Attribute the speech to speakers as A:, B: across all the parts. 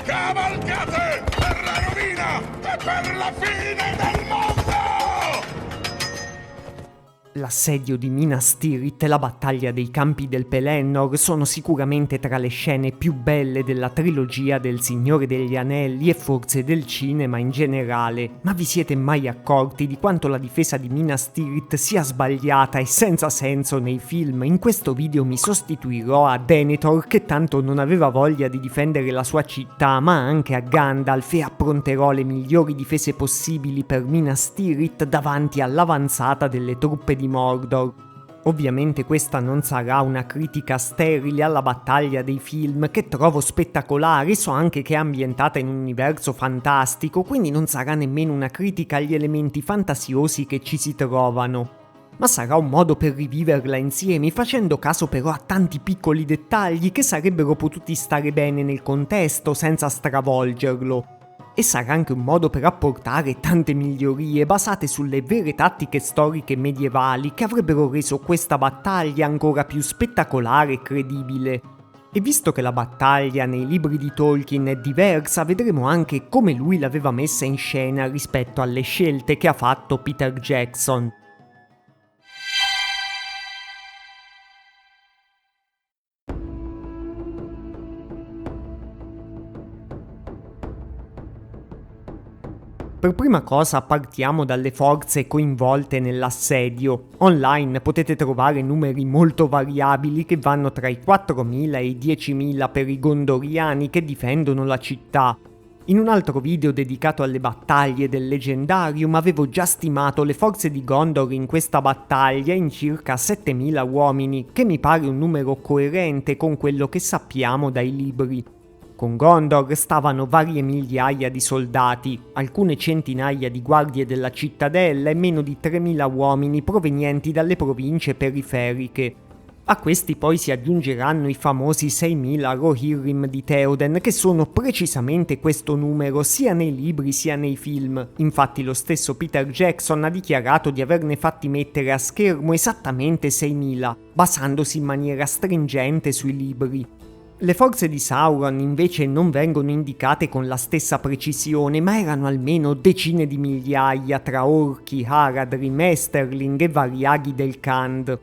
A: Cavalcate per la rovina e per la fine del mondo!
B: L'assedio di Minas Tirith e la battaglia dei campi del Pelennor sono sicuramente tra le scene più belle della trilogia del Signore degli Anelli e forse del cinema in generale, ma vi siete mai accorti di quanto la difesa di Minas Tirith sia sbagliata e senza senso nei film? In questo video mi sostituirò a Denethor, che tanto non aveva voglia di difendere la sua città, ma anche a Gandalf, e appronterò le migliori difese possibili per Minas Tirith davanti all'avanzata delle truppe di Mordor. Ovviamente questa non sarà una critica sterile alla battaglia dei film, che trovo spettacolare, so anche che è ambientata in un universo fantastico, quindi non sarà nemmeno una critica agli elementi fantasiosi che ci si trovano. Ma sarà un modo per riviverla insieme, facendo caso però a tanti piccoli dettagli che sarebbero potuti stare bene nel contesto senza stravolgerlo. E sarà anche un modo per apportare tante migliorie basate sulle vere tattiche storiche medievali che avrebbero reso questa battaglia ancora più spettacolare e credibile. E visto che la battaglia nei libri di Tolkien è diversa, vedremo anche come lui l'aveva messa in scena rispetto alle scelte che ha fatto Peter Jackson. Per prima cosa partiamo dalle forze coinvolte nell'assedio. Online potete trovare numeri molto variabili che vanno tra i 4.000 e i 10.000 per i Gondoriani che difendono la città. In un altro video dedicato alle battaglie del Leggendarium avevo già stimato le forze di Gondor in questa battaglia in circa 7.000 uomini, che mi pare un numero coerente con quello che sappiamo dai libri. Con Gondor stavano varie migliaia di soldati, alcune centinaia di guardie della cittadella e meno di 3.000 uomini provenienti dalle province periferiche. A questi poi si aggiungeranno i famosi 6.000 Rohirrim di Théoden, che sono precisamente questo numero sia nei libri sia nei film. Infatti lo stesso Peter Jackson ha dichiarato di averne fatti mettere a schermo esattamente 6.000, basandosi in maniera stringente sui libri. Le forze di Sauron invece non vengono indicate con la stessa precisione, ma erano almeno decine di migliaia tra orchi, Haradrim, Esterling e vari aghi del Khand.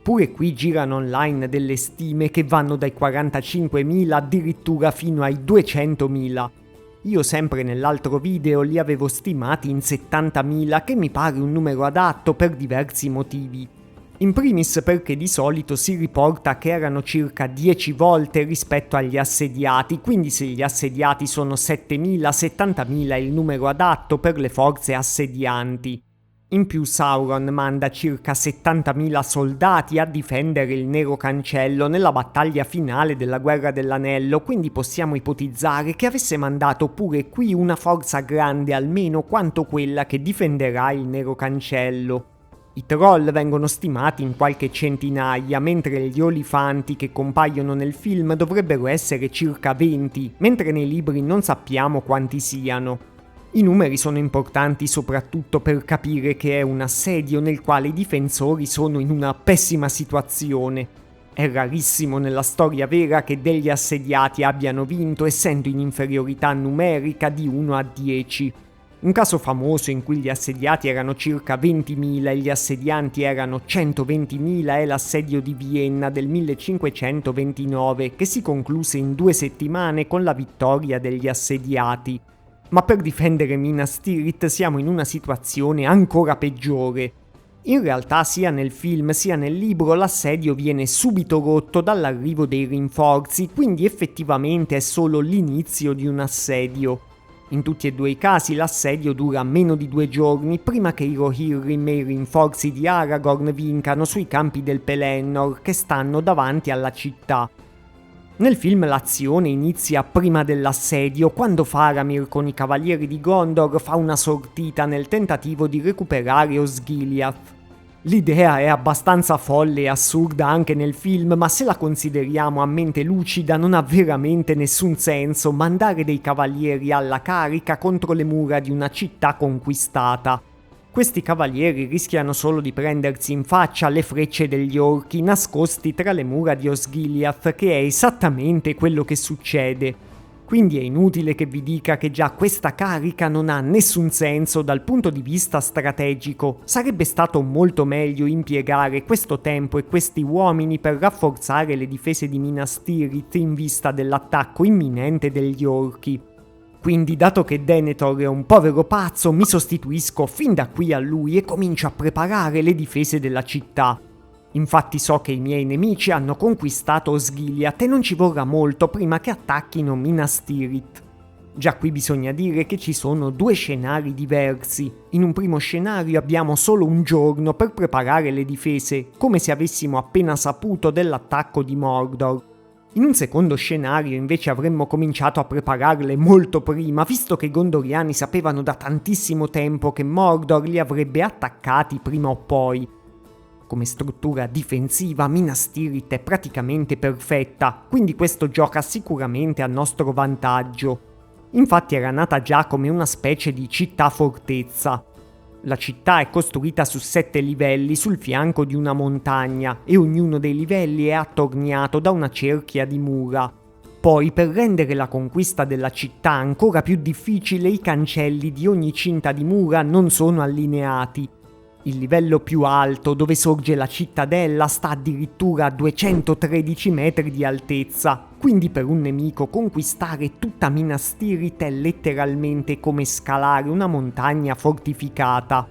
B: Pure qui girano online delle stime che vanno dai 45.000 addirittura fino ai 200.000. Io sempre nell'altro video li avevo stimati in 70.000, che mi pare un numero adatto per diversi motivi. In primis perché di solito si riporta che erano circa 10 volte rispetto agli assediati, quindi se gli assediati sono 7.000, 70.000 è il numero adatto per le forze assedianti. In più Sauron manda circa 70.000 soldati a difendere il Nero Cancello nella battaglia finale della Guerra dell'Anello, quindi possiamo ipotizzare che avesse mandato pure qui una forza grande almeno quanto quella che difenderà il Nero Cancello. I troll vengono stimati in qualche centinaia, mentre gli olifanti che compaiono nel film dovrebbero essere circa 20, mentre nei libri non sappiamo quanti siano. I numeri sono importanti soprattutto per capire che è un assedio nel quale i difensori sono in una pessima situazione. È rarissimo nella storia vera che degli assediati abbiano vinto essendo in inferiorità numerica di 1 a 10. Un caso famoso in cui gli assediati erano circa 20.000 e gli assedianti erano 120.000 è l'assedio di Vienna del 1529, che si concluse in 2 settimane con la vittoria degli assediati. Ma per difendere Minas Tirith siamo in una situazione ancora peggiore. In realtà sia nel film sia nel libro l'assedio viene subito rotto dall'arrivo dei rinforzi, quindi effettivamente è solo l'inizio di un assedio. In tutti e due i casi l'assedio dura meno di 2 giorni prima che i Rohirrim e i rinforzi di Aragorn vincano sui campi del Pelennor che stanno davanti alla città. Nel film l'azione inizia prima dell'assedio, quando Faramir con i cavalieri di Gondor fa una sortita nel tentativo di recuperare Osgiliath. L'idea è abbastanza folle e assurda anche nel film, ma se la consideriamo a mente lucida non ha veramente nessun senso mandare dei cavalieri alla carica contro le mura di una città conquistata. Questi cavalieri rischiano solo di prendersi in faccia le frecce degli orchi nascosti tra le mura di Osgiliath, che è esattamente quello che succede. Quindi è inutile che vi dica che già questa carica non ha nessun senso dal punto di vista strategico. Sarebbe stato molto meglio impiegare questo tempo e questi uomini per rafforzare le difese di Minas Tirith in vista dell'attacco imminente degli orchi. Quindi, dato che Denethor è un povero pazzo, mi sostituisco fin da qui a lui e comincio a preparare le difese della città. Infatti so che i miei nemici hanno conquistato Osgiliath e non ci vorrà molto prima che attacchino Minas Tirith. Già qui bisogna dire che ci sono due scenari diversi. In un primo scenario abbiamo solo un giorno per preparare le difese, come se avessimo appena saputo dell'attacco di Mordor. In un secondo scenario invece avremmo cominciato a prepararle molto prima, visto che i Gondoriani sapevano da tantissimo tempo che Mordor li avrebbe attaccati prima o poi. Come struttura difensiva Minas Tirith è praticamente perfetta, quindi questo gioca sicuramente a nostro vantaggio. Infatti era nata già come una specie di città-fortezza. La città è costruita su 7 livelli sul fianco di una montagna e ognuno dei livelli è attorniato da una cerchia di mura. Poi, per rendere la conquista della città ancora più difficile, i cancelli di ogni cinta di mura non sono allineati. Il livello più alto, dove sorge la cittadella, sta addirittura a 213 metri di altezza, quindi per un nemico conquistare tutta Minas Tirith è letteralmente come scalare una montagna fortificata.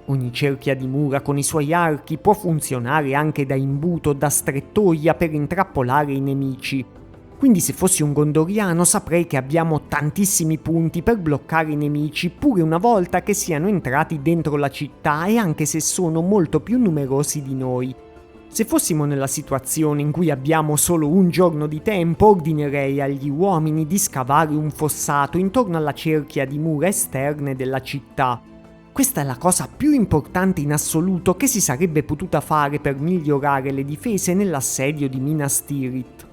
B: Ogni cerchia di mura con i suoi archi può funzionare anche da imbuto, da strettoia per intrappolare i nemici. Quindi se fossi un gondoriano saprei che abbiamo tantissimi punti per bloccare i nemici pure una volta che siano entrati dentro la città e anche se sono molto più numerosi di noi. Se fossimo nella situazione in cui abbiamo solo un giorno di tempo, ordinerei agli uomini di scavare un fossato intorno alla cerchia di mura esterne della città. Questa è la cosa più importante in assoluto che si sarebbe potuta fare per migliorare le difese nell'assedio di Minas Tirith.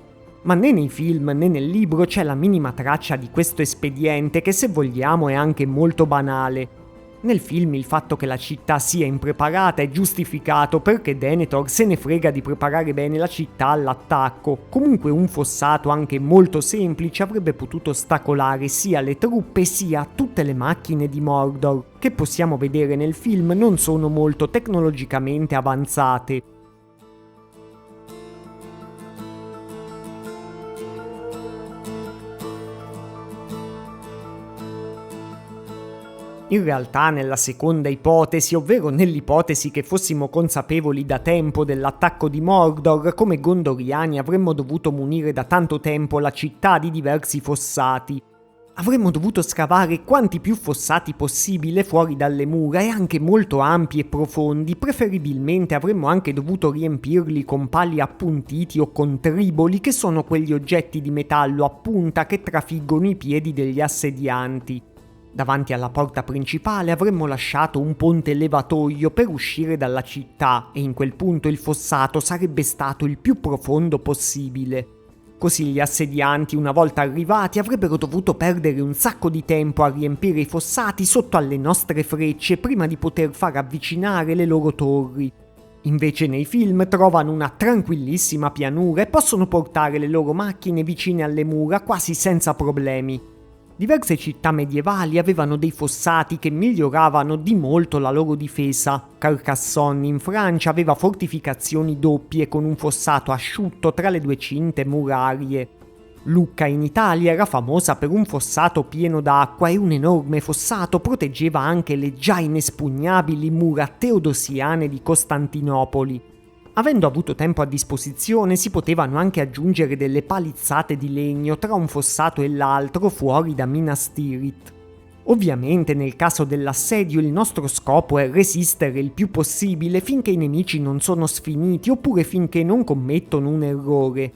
B: Ma né nei film né nel libro c'è la minima traccia di questo espediente che, se vogliamo, è anche molto banale. Nel film il fatto che la città sia impreparata è giustificato perché Denethor se ne frega di preparare bene la città all'attacco. Comunque un fossato anche molto semplice avrebbe potuto ostacolare sia le truppe sia tutte le macchine di Mordor, che possiamo vedere nel film non sono molto tecnologicamente avanzate. In realtà nella seconda ipotesi, ovvero nell'ipotesi che fossimo consapevoli da tempo dell'attacco di Mordor, come gondoriani avremmo dovuto munire da tanto tempo la città di diversi fossati. Avremmo dovuto scavare quanti più fossati possibile fuori dalle mura e anche molto ampi e profondi, preferibilmente avremmo anche dovuto riempirli con pali appuntiti o con triboli, che sono quegli oggetti di metallo a punta che trafiggono i piedi degli assedianti. Davanti alla porta principale avremmo lasciato un ponte levatoio per uscire dalla città e in quel punto il fossato sarebbe stato il più profondo possibile. Così gli assedianti, una volta arrivati, avrebbero dovuto perdere un sacco di tempo a riempire i fossati sotto alle nostre frecce prima di poter far avvicinare le loro torri. Invece nei film trovano una tranquillissima pianura e possono portare le loro macchine vicine alle mura quasi senza problemi. Diverse città medievali avevano dei fossati che miglioravano di molto la loro difesa. Carcassonne in Francia aveva fortificazioni doppie con un fossato asciutto tra le due cinte murarie. Lucca in Italia era famosa per un fossato pieno d'acqua e un enorme fossato proteggeva anche le già inespugnabili mura teodosiane di Costantinopoli. Avendo avuto tempo a disposizione si potevano anche aggiungere delle palizzate di legno tra un fossato e l'altro fuori da Minas Tirith. Ovviamente nel caso dell'assedio il nostro scopo è resistere il più possibile finché i nemici non sono sfiniti oppure finché non commettono un errore.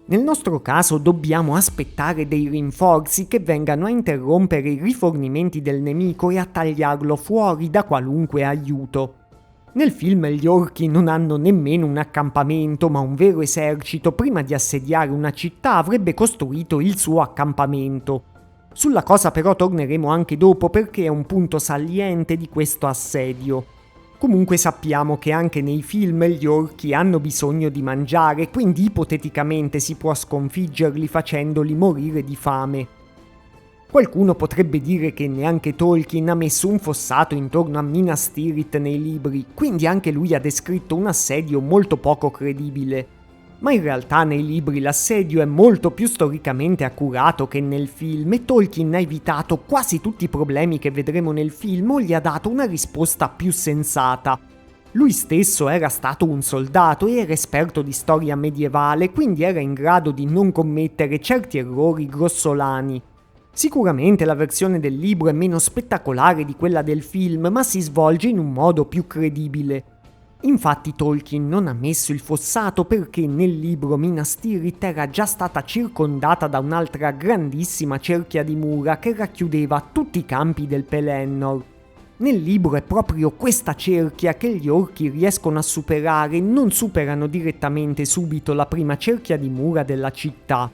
B: Nel nostro caso dobbiamo aspettare dei rinforzi che vengano a interrompere i rifornimenti del nemico e a tagliarlo fuori da qualunque aiuto. Nel film gli orchi non hanno nemmeno un accampamento, ma un vero esercito prima di assediare una città avrebbe costruito il suo accampamento. Sulla cosa però torneremo anche dopo perché è un punto saliente di questo assedio. Comunque sappiamo che anche nei film gli orchi hanno bisogno di mangiare, quindi ipoteticamente si può sconfiggerli facendoli morire di fame. Qualcuno potrebbe dire che neanche Tolkien ha messo un fossato intorno a Minas Tirith nei libri, quindi anche lui ha descritto un assedio molto poco credibile. Ma in realtà nei libri l'assedio è molto più storicamente accurato che nel film e Tolkien ha evitato quasi tutti i problemi che vedremo nel film o gli ha dato una risposta più sensata. Lui stesso era stato un soldato e era esperto di storia medievale, quindi era in grado di non commettere certi errori grossolani. Sicuramente la versione del libro è meno spettacolare di quella del film, ma si svolge in un modo più credibile. Infatti Tolkien non ha messo il fossato perché nel libro Minas Tirith era già stata circondata da un'altra grandissima cerchia di mura che racchiudeva tutti i campi del Pelennor. Nel libro è proprio questa cerchia che gli orchi riescono a superare, non superano direttamente subito la prima cerchia di mura della città.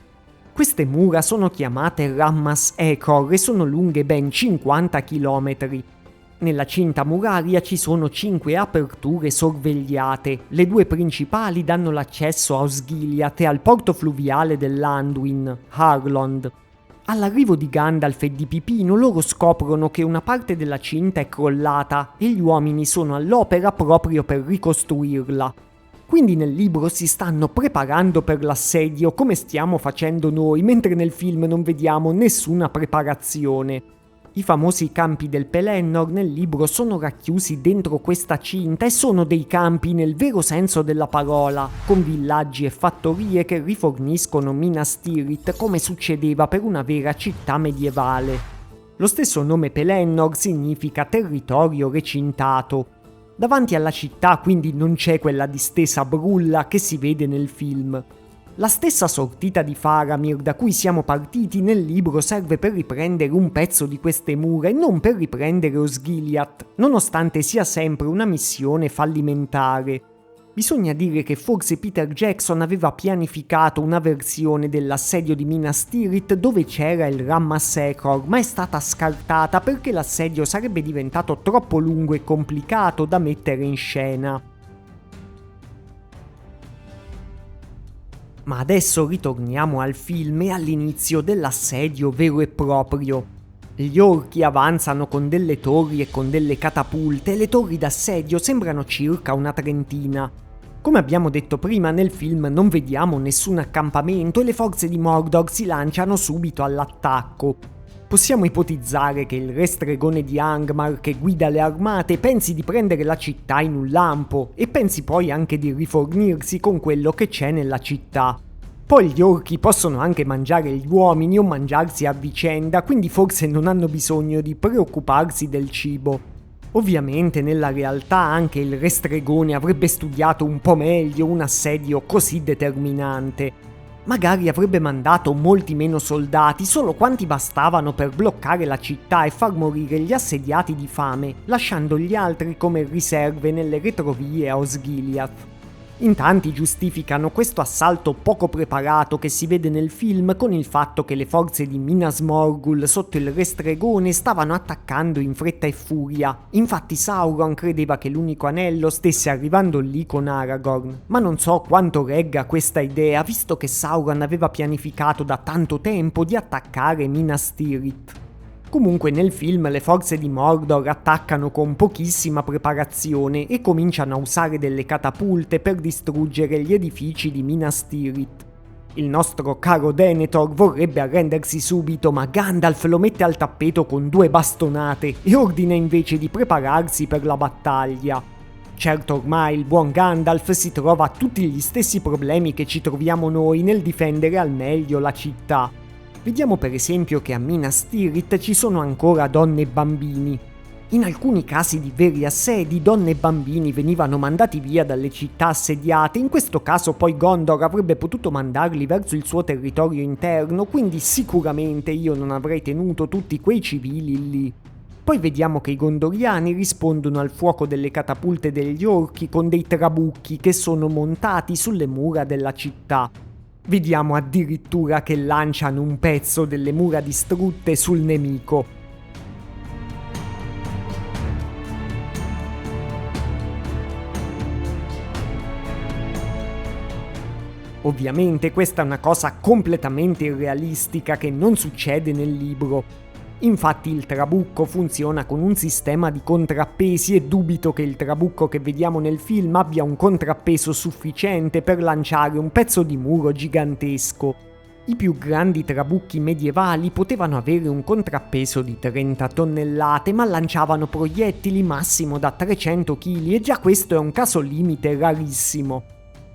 B: Queste mura sono chiamate Rammas Ecor e sono lunghe ben 50 km. Nella cinta muraria ci sono 5 aperture sorvegliate. Le 2 principali danno l'accesso a Osgiliath e al porto fluviale dell'Anduin, Harlond. All'arrivo di Gandalf e di Pipino loro scoprono che una parte della cinta è crollata e gli uomini sono all'opera proprio per ricostruirla. Quindi nel libro si stanno preparando per l'assedio come stiamo facendo noi, mentre nel film non vediamo nessuna preparazione. I famosi campi del Pelennor nel libro sono racchiusi dentro questa cinta e sono dei campi nel vero senso della parola, con villaggi e fattorie che riforniscono Minas Tirith come succedeva per una vera città medievale. Lo stesso nome Pelennor significa territorio recintato. Davanti alla città quindi non c'è quella distesa brulla che si vede nel film. La stessa sortita di Faramir da cui siamo partiti nel libro serve per riprendere un pezzo di queste mura e non per riprendere Osgiliath, nonostante sia sempre una missione fallimentare. Bisogna dire che forse Peter Jackson aveva pianificato una versione dell'assedio di Minas Tirith dove c'era il Rammas Ecor, ma è stata scartata perché l'assedio sarebbe diventato troppo lungo e complicato da mettere in scena. Ma adesso ritorniamo al film e all'inizio dell'assedio vero e proprio. Gli orchi avanzano con delle torri e con delle catapulte e le torri d'assedio sembrano circa una trentina. Come abbiamo detto prima, nel film non vediamo nessun accampamento e le forze di Mordor si lanciano subito all'attacco. Possiamo ipotizzare che il re stregone di Angmar che guida le armate pensi di prendere la città in un lampo e pensi poi anche di rifornirsi con quello che c'è nella città. Poi gli orchi possono anche mangiare gli uomini o mangiarsi a vicenda, quindi forse non hanno bisogno di preoccuparsi del cibo. Ovviamente nella realtà anche il re stregone avrebbe studiato un po' meglio un assedio così determinante. Magari avrebbe mandato molti meno soldati, solo quanti bastavano per bloccare la città e far morire gli assediati di fame, lasciando gli altri come riserve nelle retrovie a Osgiliath. In tanti giustificano questo assalto poco preparato che si vede nel film con il fatto che le forze di Minas Morgul sotto il re stregone stavano attaccando in fretta e furia. Infatti Sauron credeva che l'unico anello stesse arrivando lì con Aragorn, ma non so quanto regga questa idea visto che Sauron aveva pianificato da tanto tempo di attaccare Minas Tirith. Comunque nel film le forze di Mordor attaccano con pochissima preparazione e cominciano a usare delle catapulte per distruggere gli edifici di Minas Tirith. Il nostro caro Denethor vorrebbe arrendersi subito, ma Gandalf lo mette al tappeto con 2 bastonate e ordina invece di prepararsi per la battaglia. Certo ormai il buon Gandalf si trova a tutti gli stessi problemi che ci troviamo noi nel difendere al meglio la città. Vediamo per esempio che a Minas Tirith ci sono ancora donne e bambini. In alcuni casi di veri assedi, donne e bambini venivano mandati via dalle città assediate, in questo caso poi Gondor avrebbe potuto mandarli verso il suo territorio interno, quindi sicuramente io non avrei tenuto tutti quei civili lì. Poi vediamo che i gondoriani rispondono al fuoco delle catapulte degli orchi con dei trabucchi che sono montati sulle mura della città. Vediamo addirittura che lanciano un pezzo delle mura distrutte sul nemico. Ovviamente questa è una cosa completamente irrealistica che non succede nel libro. Infatti il trabucco funziona con un sistema di contrappesi e dubito che il trabucco che vediamo nel film abbia un contrappeso sufficiente per lanciare un pezzo di muro gigantesco. I più grandi trabucchi medievali potevano avere un contrappeso di 30 tonnellate, ma lanciavano proiettili massimo da 300 kg e già questo è un caso limite rarissimo.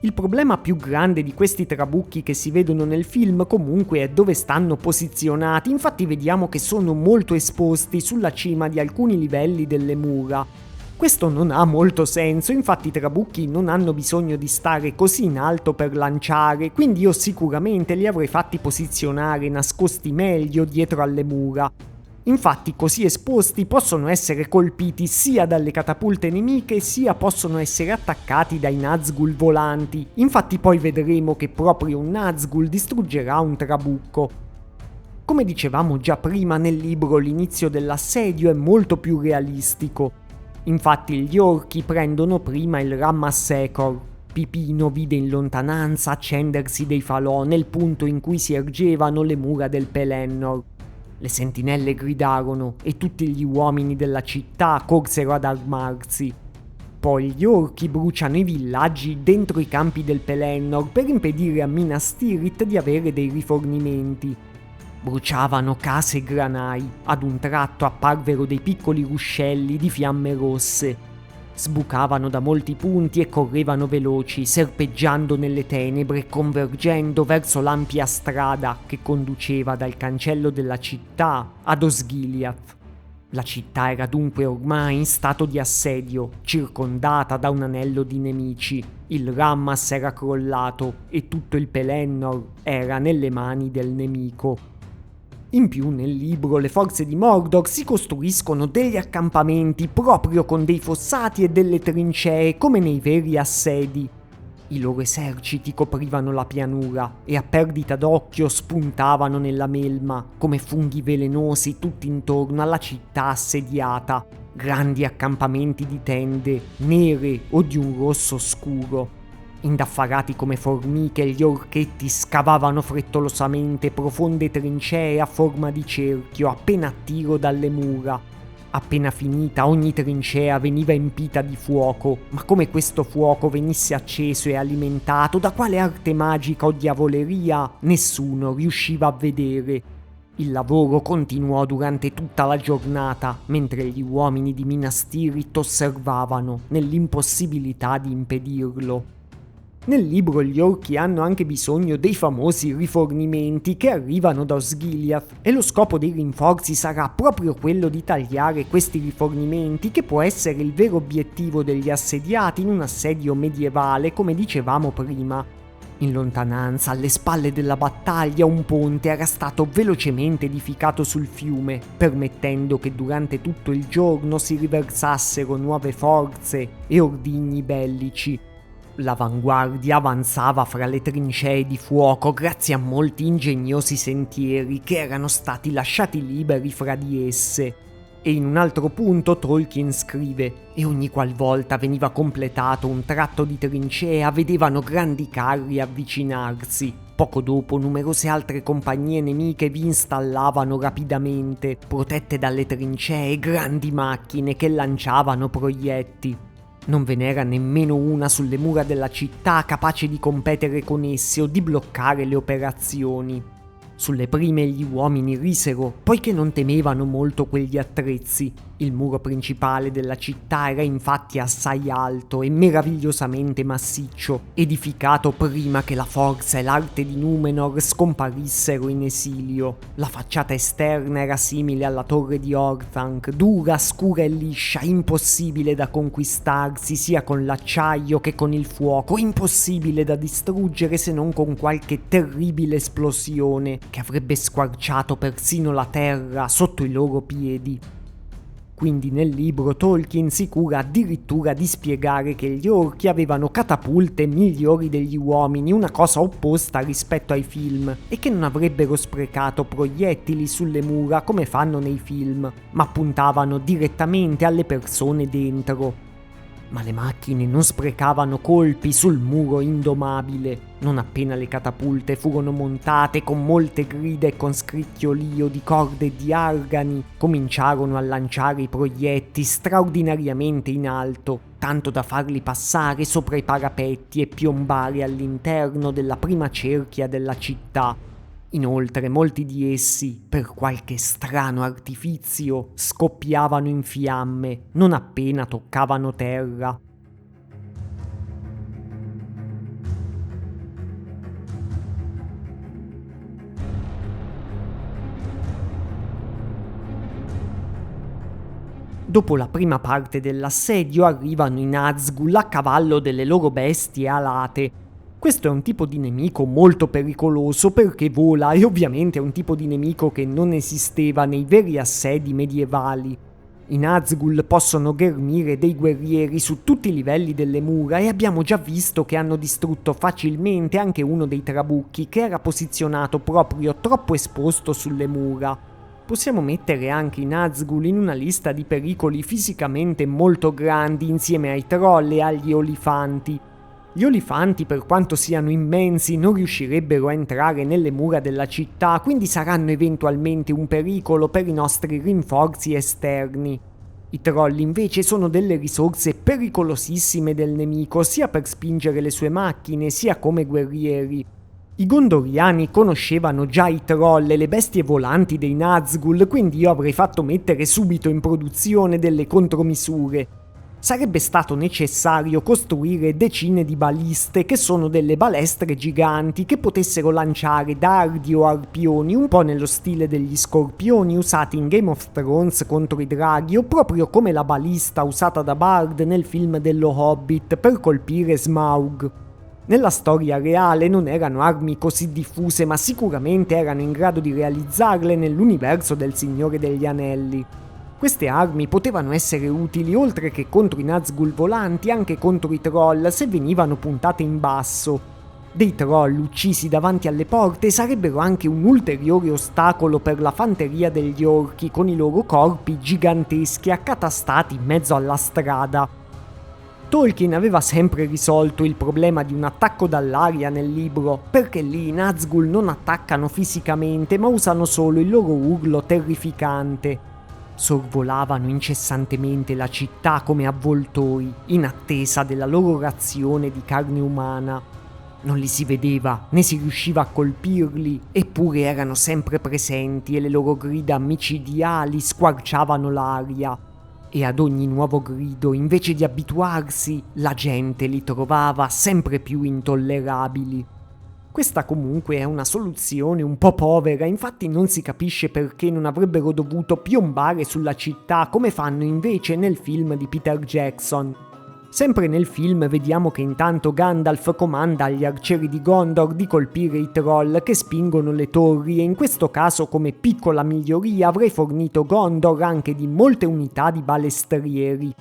B: Il problema più grande di questi trabucchi che si vedono nel film comunque è dove stanno posizionati, infatti vediamo che sono molto esposti sulla cima di alcuni livelli delle mura. Questo non ha molto senso, infatti i trabucchi non hanno bisogno di stare così in alto per lanciare, quindi io sicuramente li avrei fatti posizionare nascosti meglio dietro alle mura. Infatti così esposti possono essere colpiti sia dalle catapulte nemiche sia possono essere attaccati dai Nazgul volanti. Infatti poi vedremo che proprio un Nazgul distruggerà un trabucco. Come dicevamo già prima nel libro, l'inizio dell'assedio è molto più realistico. Infatti gli orchi prendono prima il Rammassacor. Pipino vide in lontananza accendersi dei falò nel punto in cui si ergevano le mura del Pelennor. Le sentinelle gridarono e tutti gli uomini della città corsero ad armarsi. Poi gli orchi bruciano i villaggi dentro i campi del Pelennor per impedire a Minas Tirith di avere dei rifornimenti. Bruciavano case e granai, ad un tratto apparvero dei piccoli ruscelli di fiamme rosse. Sbucavano da molti punti e correvano veloci, serpeggiando nelle tenebre e convergendo verso l'ampia strada che conduceva dal cancello della città ad Osgiliath. La città era dunque ormai in stato di assedio, circondata da un anello di nemici. Il Rammas era crollato e tutto il Pelennor era nelle mani del nemico. In più nel libro le forze di Mordor si costruiscono degli accampamenti proprio con dei fossati e delle trincee come nei veri assedi. I loro eserciti coprivano la pianura e a perdita d'occhio spuntavano nella melma come funghi velenosi tutti intorno alla città assediata, grandi accampamenti di tende nere o di un rosso scuro. Indaffarati come formiche, gli orchetti scavavano frettolosamente profonde trincee a forma di cerchio appena a tiro dalle mura. Appena finita, ogni trincea veniva empita di fuoco, ma come questo fuoco venisse acceso e alimentato, da quale arte magica o diavoleria, nessuno riusciva a vedere. Il lavoro continuò durante tutta la giornata, mentre gli uomini di Minas Tirith osservavano, nell'impossibilità di impedirlo. Nel libro gli orchi hanno anche bisogno dei famosi rifornimenti che arrivano da Osgiliath e lo scopo dei rinforzi sarà proprio quello di tagliare questi rifornimenti, che può essere il vero obiettivo degli assediati in un assedio medievale, come dicevamo prima. In lontananza, alle spalle della battaglia, un ponte era stato velocemente edificato sul fiume, permettendo che durante tutto il giorno si riversassero nuove forze e ordigni bellici. L'avanguardia avanzava fra le trincee di fuoco grazie a molti ingegnosi sentieri che erano stati lasciati liberi fra di esse. E in un altro punto Tolkien scrive: e ogni qualvolta veniva completato un tratto di trincea vedevano grandi carri avvicinarsi. Poco dopo numerose altre compagnie nemiche vi installavano rapidamente, protette dalle trincee grandi macchine che lanciavano proiettili. Non ve n'era nemmeno una sulle mura della città capace di competere con esse o di bloccare le operazioni. Sulle prime gli uomini risero, poiché non temevano molto quegli attrezzi. Il muro principale della città era infatti assai alto e meravigliosamente massiccio, edificato prima che la forza e l'arte di Númenor scomparissero in esilio. La facciata esterna era simile alla torre di Orthanc, dura, scura e liscia, impossibile da conquistarsi sia con l'acciaio che con il fuoco, impossibile da distruggere se non con qualche terribile esplosione che avrebbe squarciato persino la terra sotto i loro piedi. Quindi nel libro Tolkien si cura addirittura di spiegare che gli orchi avevano catapulte migliori degli uomini, una cosa opposta rispetto ai film, e che non avrebbero sprecato proiettili sulle mura come fanno nei film, ma puntavano direttamente alle persone dentro. Ma le macchine non sprecavano colpi sul muro indomabile. Non appena le catapulte furono montate con molte grida e con scricchiolio di corde e di argani, cominciarono a lanciare i proiettili straordinariamente in alto, tanto da farli passare sopra i parapetti e piombare all'interno della prima cerchia della città. Inoltre molti di essi, per qualche strano artifizio, scoppiavano in fiamme non appena toccavano terra. Dopo la prima parte dell'assedio arrivano i Nazgûl a cavallo delle loro bestie alate. Questo è un tipo di nemico molto pericoloso perché vola e ovviamente è un tipo di nemico che non esisteva nei veri assedi medievali. I Nazgûl possono ghermire dei guerrieri su tutti i livelli delle mura e abbiamo già visto che hanno distrutto facilmente anche uno dei trabucchi che era posizionato proprio troppo esposto sulle mura. Possiamo mettere anche i Nazgûl in una lista di pericoli fisicamente molto grandi insieme ai troll e agli olifanti. Gli olifanti, per quanto siano immensi, non riuscirebbero a entrare nelle mura della città, quindi saranno eventualmente un pericolo per i nostri rinforzi esterni. I troll invece sono delle risorse pericolosissime del nemico, sia per spingere le sue macchine, sia come guerrieri. I gondoriani conoscevano già i troll e le bestie volanti dei Nazgûl, quindi io avrei fatto mettere subito in produzione delle contromisure. Sarebbe stato necessario costruire decine di baliste, che sono delle balestre giganti che potessero lanciare dardi o arpioni, un po' nello stile degli scorpioni usati in Game of Thrones contro i draghi, o proprio come la balista usata da Bard nel film dello Hobbit per colpire Smaug. Nella storia reale non erano armi così diffuse, ma sicuramente erano in grado di realizzarle nell'universo del Signore degli Anelli. Queste armi potevano essere utili oltre che contro i Nazgûl volanti anche contro i troll se venivano puntate in basso. Dei troll uccisi davanti alle porte sarebbero anche un ulteriore ostacolo per la fanteria degli orchi con i loro corpi giganteschi accatastati in mezzo alla strada. Tolkien aveva sempre risolto il problema di un attacco dall'aria nel libro, perché lì i Nazgûl non attaccano fisicamente ma usano solo il loro urlo terrificante. Sorvolavano incessantemente la città come avvoltoi, in attesa della loro razione di carne umana. Non li si vedeva, né si riusciva a colpirli, eppure erano sempre presenti e le loro grida micidiali squarciavano l'aria. E ad ogni nuovo grido, invece di abituarsi, la gente li trovava sempre più intollerabili. Questa comunque è una soluzione un po' povera, infatti non si capisce perché non avrebbero dovuto piombare sulla città come fanno invece nel film di Peter Jackson. Sempre nel film vediamo che intanto Gandalf comanda agli arcieri di Gondor di colpire i troll che spingono le torri e in questo caso come piccola miglioria avrei fornito Gondor anche di molte unità di balestrieri.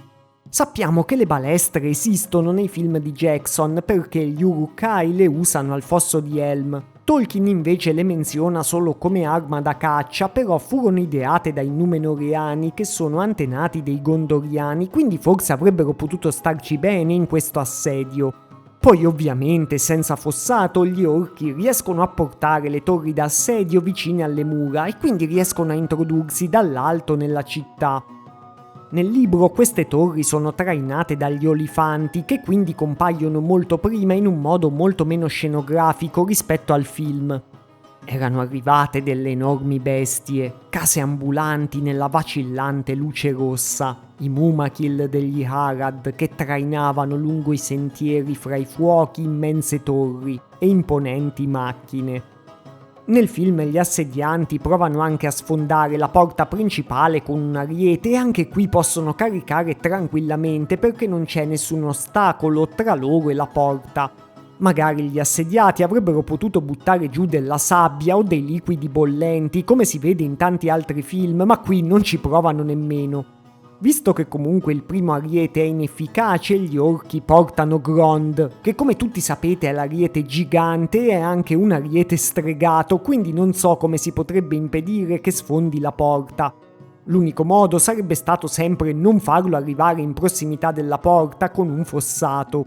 B: Sappiamo che le balestre esistono nei film di Jackson perché gli Uruk-hai le usano al fosso di Helm. Tolkien invece le menziona solo come arma da caccia, però furono ideate dai Númenóreani che sono antenati dei Gondoriani, quindi forse avrebbero potuto starci bene in questo assedio. Poi ovviamente senza fossato gli orchi riescono a portare le torri d'assedio vicine alle mura e quindi riescono a introdursi dall'alto nella città. Nel libro queste torri sono trainate dagli olifanti che quindi compaiono molto prima in un modo molto meno scenografico rispetto al film. Erano arrivate delle enormi bestie, case ambulanti nella vacillante luce rossa, i Mumakil degli Harad che trainavano lungo i sentieri fra i fuochi immense torri e imponenti macchine. Nel film gli assedianti provano anche a sfondare la porta principale con un ariete e anche qui possono caricare tranquillamente perché non c'è nessun ostacolo tra loro e la porta. Magari gli assediati avrebbero potuto buttare giù della sabbia o dei liquidi bollenti come si vede in tanti altri film, ma qui non ci provano nemmeno. Visto che comunque il primo ariete è inefficace, gli orchi portano Grond, che come tutti sapete è l'ariete gigante e è anche un ariete stregato, quindi non so come si potrebbe impedire che sfondi la porta. L'unico modo sarebbe stato sempre non farlo arrivare in prossimità della porta con un fossato.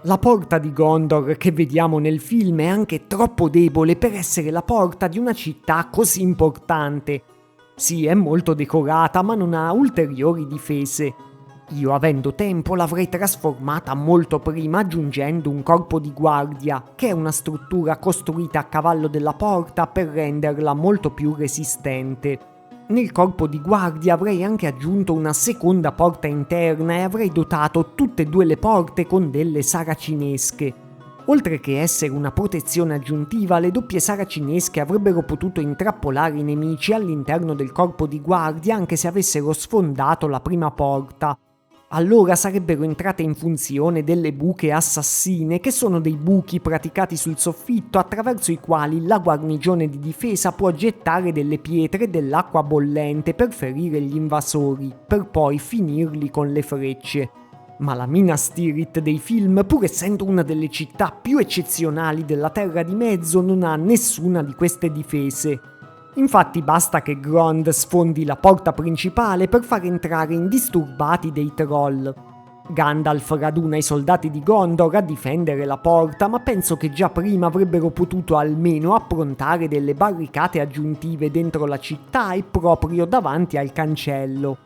B: La porta di Gondor che vediamo nel film è anche troppo debole per essere la porta di una città così importante. Sì, è molto decorata, ma non ha ulteriori difese. Io, avendo tempo, l'avrei trasformata molto prima aggiungendo un corpo di guardia, che è una struttura costruita a cavallo della porta per renderla molto più resistente. Nel corpo di guardia avrei anche aggiunto una seconda porta interna e avrei dotato tutte e due le porte con delle saracinesche. Oltre che essere una protezione aggiuntiva, le doppie saracinesche avrebbero potuto intrappolare i nemici all'interno del corpo di guardia anche se avessero sfondato la prima porta. Allora sarebbero entrate in funzione delle buche assassine, che sono dei buchi praticati sul soffitto attraverso i quali la guarnigione di difesa può gettare delle pietre e dell'acqua bollente per ferire gli invasori, per poi finirli con le frecce. Ma la Minas Tirith dei film, pur essendo una delle città più eccezionali della Terra di Mezzo, non ha nessuna di queste difese. Infatti basta che Grond sfondi la porta principale per far entrare indisturbati dei troll. Gandalf raduna i soldati di Gondor a difendere la porta, ma penso che già prima avrebbero potuto almeno approntare delle barricate aggiuntive dentro la città e proprio davanti al cancello,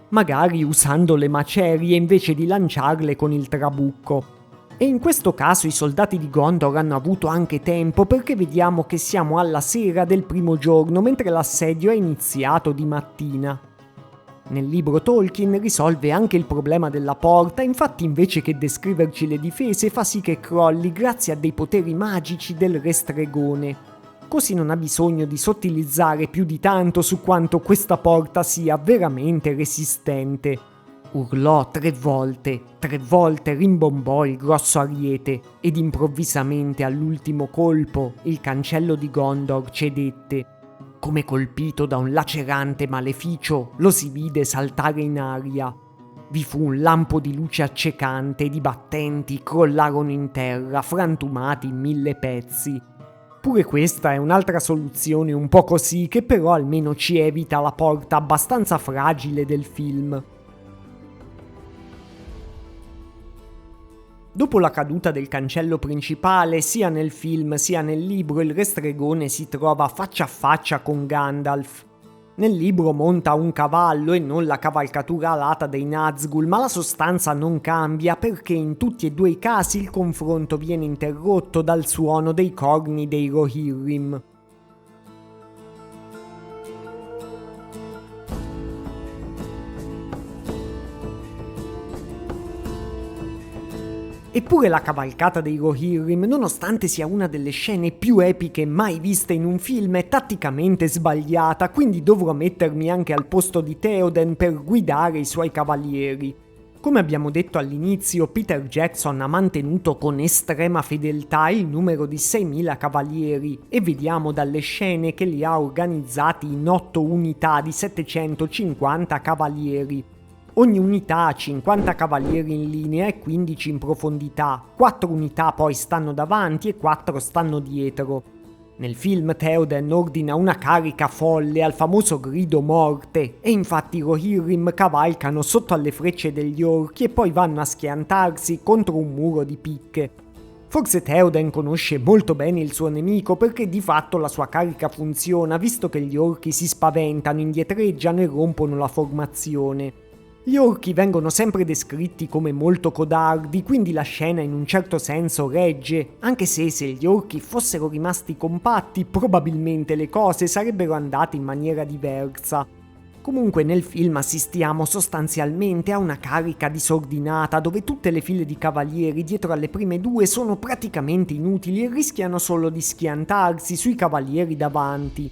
B: magari usando le macerie invece di lanciarle con il trabucco. E in questo caso i soldati di Gondor hanno avuto anche tempo, perché vediamo che siamo alla sera del primo giorno mentre l'assedio è iniziato di mattina. Nel libro Tolkien risolve anche il problema della porta, infatti invece che descriverci le difese fa sì che crolli grazie a dei poteri magici del Re Stregone. Così non ha bisogno di sottilizzare più di tanto su quanto questa porta sia veramente resistente. Urlò 3 volte rimbombò il grosso ariete ed improvvisamente all'ultimo colpo il cancello di Gondor cedette. Come colpito da un lacerante maleficio lo si vide saltare in aria. Vi fu un lampo di luce accecante ed i battenti crollarono in terra frantumati in 1000 pezzi. Pure questa è un'altra soluzione un po' così che però almeno ci evita la porta abbastanza fragile del film. Dopo la caduta del cancello principale, sia nel film sia nel libro il Re Stregone si trova faccia a faccia con Gandalf. Nel libro monta un cavallo e non la cavalcatura alata dei Nazgûl, ma la sostanza non cambia perché in tutti e due i casi il confronto viene interrotto dal suono dei corni dei Rohirrim. Eppure la cavalcata dei Rohirrim, nonostante sia una delle scene più epiche mai viste in un film, è tatticamente sbagliata, quindi dovrò mettermi anche al posto di Theoden per guidare i suoi cavalieri. Come abbiamo detto all'inizio, Peter Jackson ha mantenuto con estrema fedeltà il numero di 6.000 cavalieri e vediamo dalle scene che li ha organizzati in 8 unità di 750 cavalieri. Ogni unità ha 50 cavalieri in linea e 15 in profondità, 4 unità poi stanno davanti e 4 stanno dietro. Nel film Theoden ordina una carica folle al famoso grido morte e infatti i Rohirrim cavalcano sotto alle frecce degli orchi e poi vanno a schiantarsi contro un muro di picche. Forse Theoden conosce molto bene il suo nemico perché di fatto la sua carica funziona visto che gli orchi si spaventano, indietreggiano e rompono la formazione. Gli orchi vengono sempre descritti come molto codardi, quindi la scena in un certo senso regge, anche se gli orchi fossero rimasti compatti probabilmente le cose sarebbero andate in maniera diversa. Comunque nel film assistiamo sostanzialmente a una carica disordinata dove tutte le file di cavalieri dietro alle prime due sono praticamente inutili e rischiano solo di schiantarsi sui cavalieri davanti.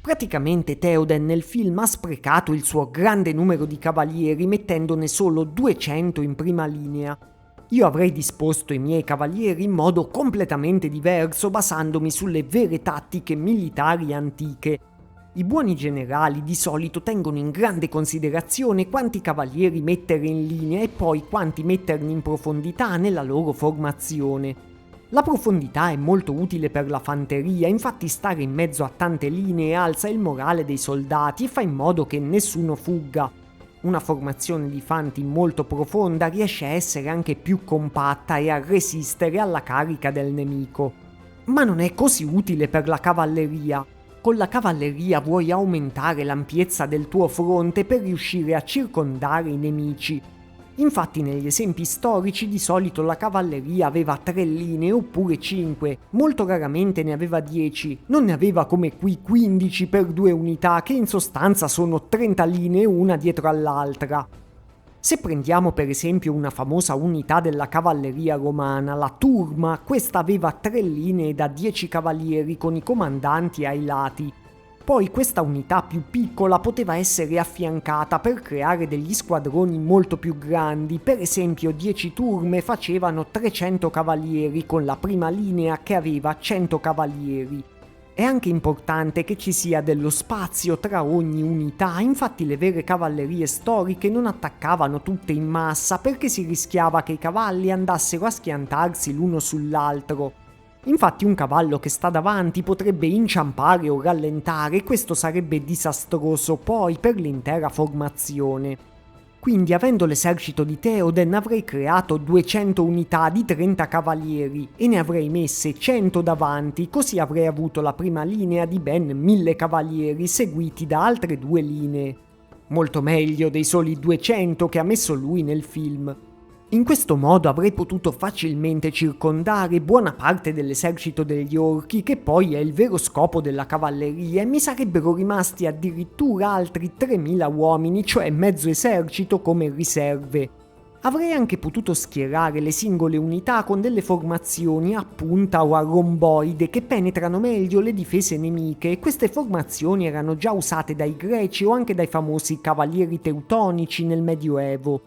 B: Praticamente Theoden nel film ha sprecato il suo grande numero di cavalieri mettendone solo 200 in prima linea. Io avrei disposto i miei cavalieri in modo completamente diverso basandomi sulle vere tattiche militari antiche. I buoni generali di solito tengono in grande considerazione quanti cavalieri mettere in linea e poi quanti metterli in profondità nella loro formazione. La profondità è molto utile per la fanteria, infatti stare in mezzo a tante linee alza il morale dei soldati e fa in modo che nessuno fugga. Una formazione di fanti molto profonda riesce a essere anche più compatta e a resistere alla carica del nemico. Ma non è così utile per la cavalleria. Con la cavalleria vuoi aumentare l'ampiezza del tuo fronte per riuscire a circondare i nemici. Infatti negli esempi storici di solito la cavalleria aveva 3 linee oppure 5, molto raramente ne aveva 10, non ne aveva come qui 15 per 2 unità che in sostanza sono 30 linee una dietro all'altra. Se prendiamo per esempio una famosa unità della cavalleria romana, la Turma, questa aveva 3 linee da 10 cavalieri con i comandanti ai lati. Poi questa unità più piccola poteva essere affiancata per creare degli squadroni molto più grandi, per esempio 10 turme facevano 300 cavalieri con la prima linea che aveva 100 cavalieri. È anche importante che ci sia dello spazio tra ogni unità, infatti le vere cavallerie storiche non attaccavano tutte in massa perché si rischiava che i cavalli andassero a schiantarsi l'uno sull'altro. Infatti un cavallo che sta davanti potrebbe inciampare o rallentare e questo sarebbe disastroso poi per l'intera formazione. Quindi avendo l'esercito di Theoden avrei creato 200 unità di 30 cavalieri e ne avrei messe 100 davanti, così avrei avuto la prima linea di ben 1000 cavalieri seguiti da altre 2 linee. Molto meglio dei soli 200 che ha messo lui nel film. In questo modo avrei potuto facilmente circondare buona parte dell'esercito degli orchi, che poi è il vero scopo della cavalleria, e mi sarebbero rimasti addirittura altri 3000 uomini, cioè mezzo esercito come riserve. Avrei anche potuto schierare le singole unità con delle formazioni a punta o a romboide che penetrano meglio le difese nemiche, e queste formazioni erano già usate dai greci o anche dai famosi cavalieri teutonici nel Medioevo.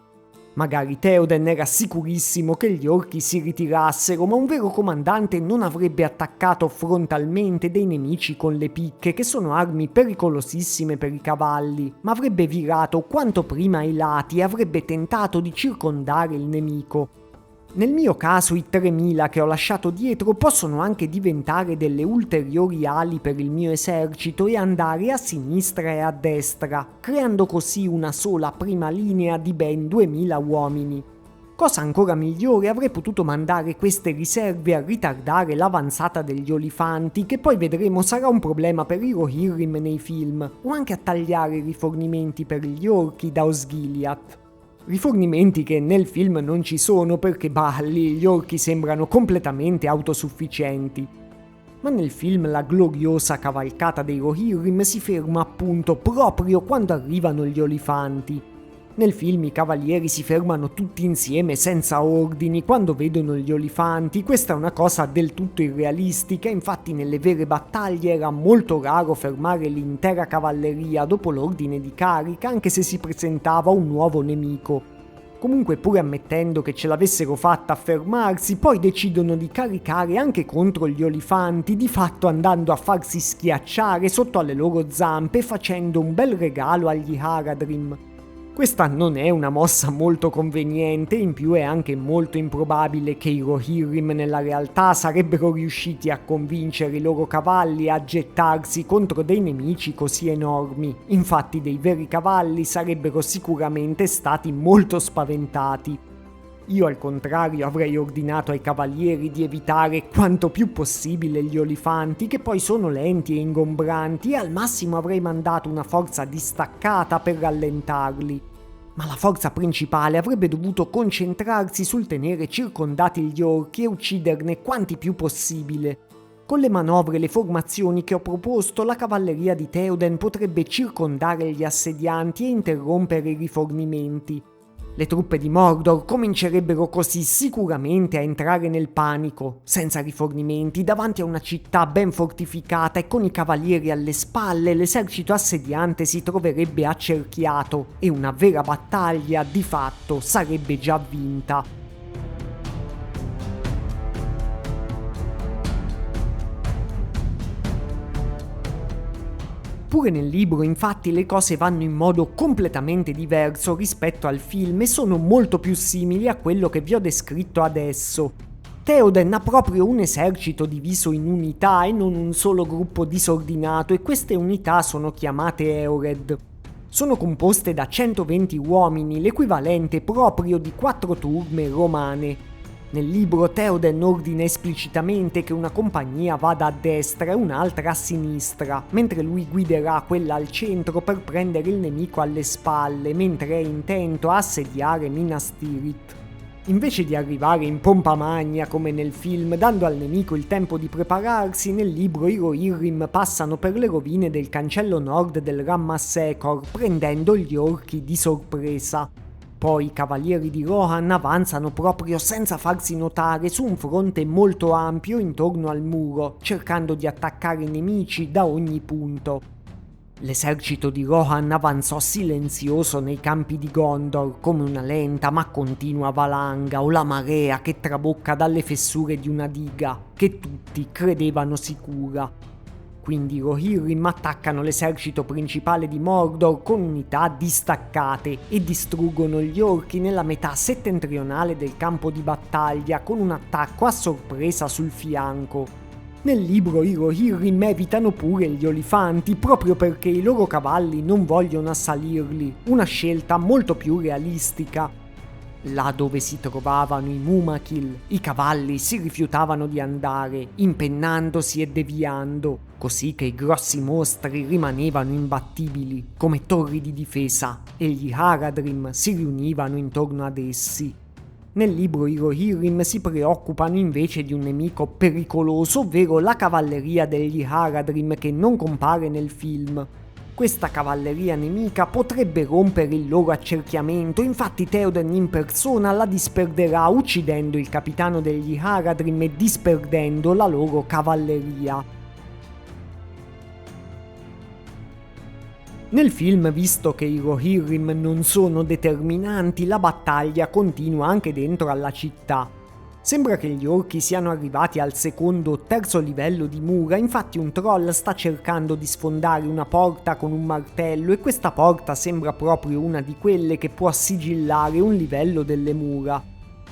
B: Magari Theoden era sicurissimo che gli orchi si ritirassero, ma un vero comandante non avrebbe attaccato frontalmente dei nemici con le picche, che sono armi pericolosissime per i cavalli, ma avrebbe virato quanto prima ai lati e avrebbe tentato di circondare il nemico. Nel mio caso i 3000 che ho lasciato dietro possono anche diventare delle ulteriori ali per il mio esercito e andare a sinistra e a destra, creando così una sola prima linea di ben 2000 uomini. Cosa ancora migliore, avrei potuto mandare queste riserve a ritardare l'avanzata degli olifanti, che poi vedremo sarà un problema per i Rohirrim nei film, o anche a tagliare i rifornimenti per gli orchi da Osgiliath. Rifornimenti che nel film non ci sono perché lì gli orchi sembrano completamente autosufficienti. Ma nel film la gloriosa cavalcata dei Rohirrim si ferma appunto proprio quando arrivano gli olifanti. Nel film i cavalieri si fermano tutti insieme senza ordini quando vedono gli olifanti, questa è una cosa del tutto irrealistica, infatti nelle vere battaglie era molto raro fermare l'intera cavalleria dopo l'ordine di carica anche se si presentava un nuovo nemico. Comunque pur ammettendo che ce l'avessero fatta a fermarsi, poi decidono di caricare anche contro gli olifanti, di fatto andando a farsi schiacciare sotto alle loro zampe facendo un bel regalo agli Haradrim. Questa non è una mossa molto conveniente, in più è anche molto improbabile che i Rohirrim nella realtà sarebbero riusciti a convincere i loro cavalli a gettarsi contro dei nemici così enormi. Infatti dei veri cavalli sarebbero sicuramente stati molto spaventati. Io al contrario avrei ordinato ai cavalieri di evitare quanto più possibile gli olifanti, che poi sono lenti e ingombranti, e al massimo avrei mandato una forza distaccata per rallentarli. Ma la forza principale avrebbe dovuto concentrarsi sul tenere circondati gli orchi e ucciderne quanti più possibile. Con le manovre e le formazioni che ho proposto, la cavalleria di Theoden potrebbe circondare gli assedianti e interrompere i rifornimenti. Le truppe di Mordor comincerebbero così sicuramente a entrare nel panico, senza rifornimenti, davanti a una città ben fortificata e con i cavalieri alle spalle, l'esercito assediante si troverebbe accerchiato e una vera battaglia di fatto sarebbe già vinta. Pure nel libro, infatti, le cose vanno in modo completamente diverso rispetto al film e sono molto più simili a quello che vi ho descritto adesso. Theoden ha proprio un esercito diviso in unità e non un solo gruppo disordinato, e queste unità sono chiamate Eored. Sono composte da 120 uomini, l'equivalente proprio di 4 turme romane. Nel libro Theoden ordina esplicitamente che una compagnia vada a destra e un'altra a sinistra, mentre lui guiderà quella al centro per prendere il nemico alle spalle, mentre è intento a assediare Minas Tirith. Invece di arrivare in pompa magna come nel film, dando al nemico il tempo di prepararsi, nel libro i Rohirrim passano per le rovine del cancello nord del Rammassecor, prendendo gli orchi di sorpresa. Poi i cavalieri di Rohan avanzano proprio senza farsi notare su un fronte molto ampio intorno al muro, cercando di attaccare i nemici da ogni punto. L'esercito di Rohan avanzò silenzioso nei campi di Gondor, come una lenta ma continua valanga o la marea che trabocca dalle fessure di una diga, che tutti credevano sicura. Quindi i Rohirrim attaccano l'esercito principale di Mordor con unità distaccate e distruggono gli orchi nella metà settentrionale del campo di battaglia con un attacco a sorpresa sul fianco. Nel libro i Rohirrim evitano pure gli olifanti proprio perché i loro cavalli non vogliono assalirli, una scelta molto più realistica. Là dove si trovavano i Mumakil, i cavalli si rifiutavano di andare, impennandosi e deviando, così che i grossi mostri rimanevano imbattibili, come torri di difesa, e gli Haradrim si riunivano intorno ad essi. Nel libro i Rohirrim si preoccupano invece di un nemico pericoloso, ovvero la cavalleria degli Haradrim che non compare nel film. Questa cavalleria nemica potrebbe rompere il loro accerchiamento, infatti Theoden in persona la disperderà uccidendo il capitano degli Haradrim e disperdendo la loro cavalleria. Nel film, visto che i Rohirrim non sono determinanti, la battaglia continua anche dentro alla città. Sembra che gli orchi siano arrivati al secondo o terzo livello di mura, infatti un troll sta cercando di sfondare una porta con un martello e questa porta sembra proprio una di quelle che può sigillare un livello delle mura.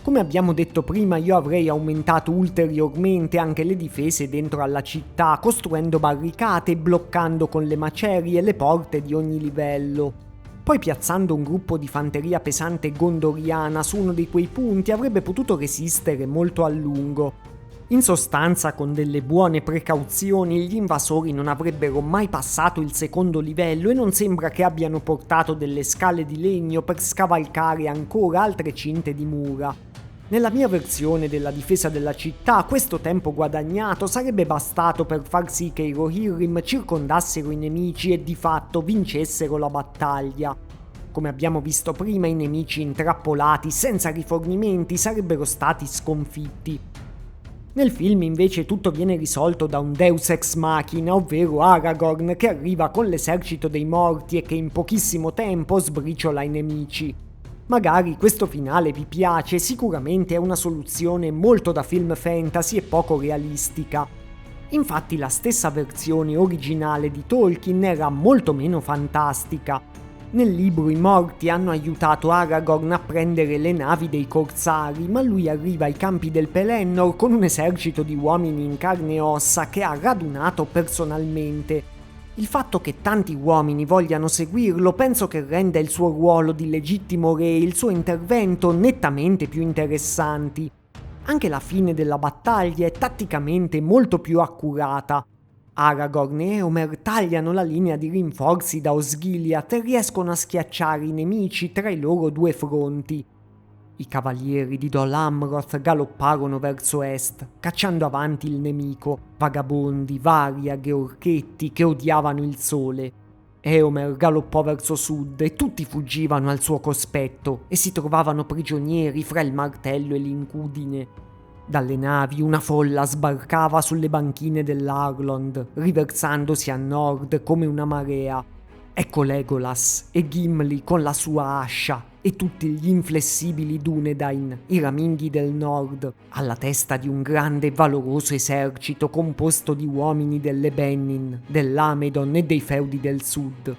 B: Come abbiamo detto prima, io avrei aumentato ulteriormente anche le difese dentro alla città, costruendo barricate e bloccando con le macerie le porte di ogni livello. Poi piazzando un gruppo di fanteria pesante gondoriana su uno di quei punti avrebbe potuto resistere molto a lungo. In sostanza, con delle buone precauzioni, gli invasori non avrebbero mai passato il secondo livello e non sembra che abbiano portato delle scale di legno per scavalcare ancora altre cinte di mura. Nella mia versione della difesa della città, questo tempo guadagnato sarebbe bastato per far sì che i Rohirrim circondassero i nemici e di fatto vincessero la battaglia. Come abbiamo visto prima, i nemici intrappolati senza rifornimenti sarebbero stati sconfitti. Nel film invece tutto viene risolto da un Deus Ex Machina, ovvero Aragorn che arriva con l'esercito dei morti e che in pochissimo tempo sbriciola i nemici. Magari questo finale vi piace, sicuramente è una soluzione molto da film fantasy e poco realistica. Infatti la stessa versione originale di Tolkien era molto meno fantastica. Nel libro i morti hanno aiutato Aragorn a prendere le navi dei corsari, ma lui arriva ai campi del Pelennor con un esercito di uomini in carne e ossa che ha radunato personalmente. Il fatto che tanti uomini vogliano seguirlo penso che renda il suo ruolo di legittimo re e il suo intervento nettamente più interessanti. Anche la fine della battaglia è tatticamente molto più accurata. Aragorn e Éomer tagliano la linea di rinforzi da Osgiliath e riescono a schiacciare i nemici tra i loro due fronti. I cavalieri di Dol Amroth galopparono verso est, cacciando avanti il nemico, vagabondi, variaghe, orchetti che odiavano il sole. Éomer galoppò verso sud e tutti fuggivano al suo cospetto e si trovavano prigionieri fra il martello e l'incudine. Dalle navi una folla sbarcava sulle banchine dell'Arlond, riversandosi a nord come una marea. Ecco Legolas e Gimli con la sua ascia e tutti gli inflessibili Dúnedain, i raminghi del nord, alla testa di un grande e valoroso esercito composto di uomini delle Benin, dell'Amedon e dei feudi del sud.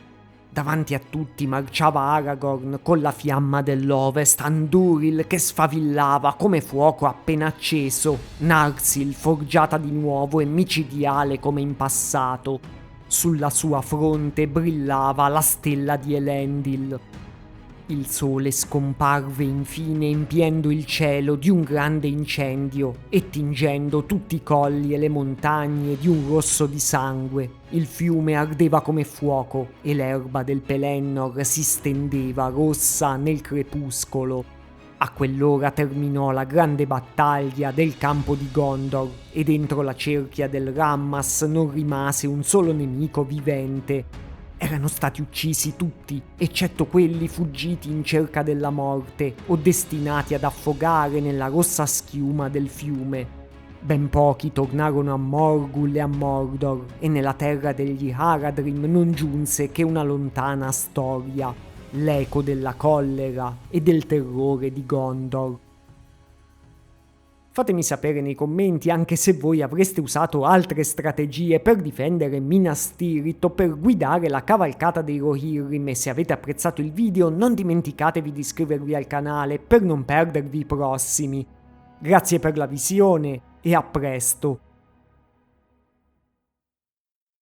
B: Davanti a tutti marciava Aragorn con la fiamma dell'Ovest, Andúril che sfavillava come fuoco appena acceso, Narsil forgiata di nuovo e micidiale come in passato. Sulla sua fronte brillava la stella di Elendil. Il sole scomparve infine empiendo il cielo di un grande incendio e tingendo tutti i colli e le montagne di un rosso di sangue. Il fiume ardeva come fuoco e l'erba del Pelennor si stendeva rossa nel crepuscolo. A quell'ora terminò la grande battaglia del campo di Gondor e dentro la cerchia del Rammas non rimase un solo nemico vivente. Erano stati uccisi tutti, eccetto quelli fuggiti in cerca della morte o destinati ad affogare nella rossa schiuma del fiume. Ben pochi tornarono a Morgul e a Mordor, e nella terra degli Haradrim non giunse che una lontana storia, l'eco della collera e del terrore di Gondor. Fatemi sapere nei commenti anche se voi avreste usato altre strategie per difendere Minas Tirith o per guidare la cavalcata dei Rohirrim, e se avete apprezzato il video non dimenticatevi di iscrivervi al canale per non perdervi i prossimi. Grazie per la visione e a presto!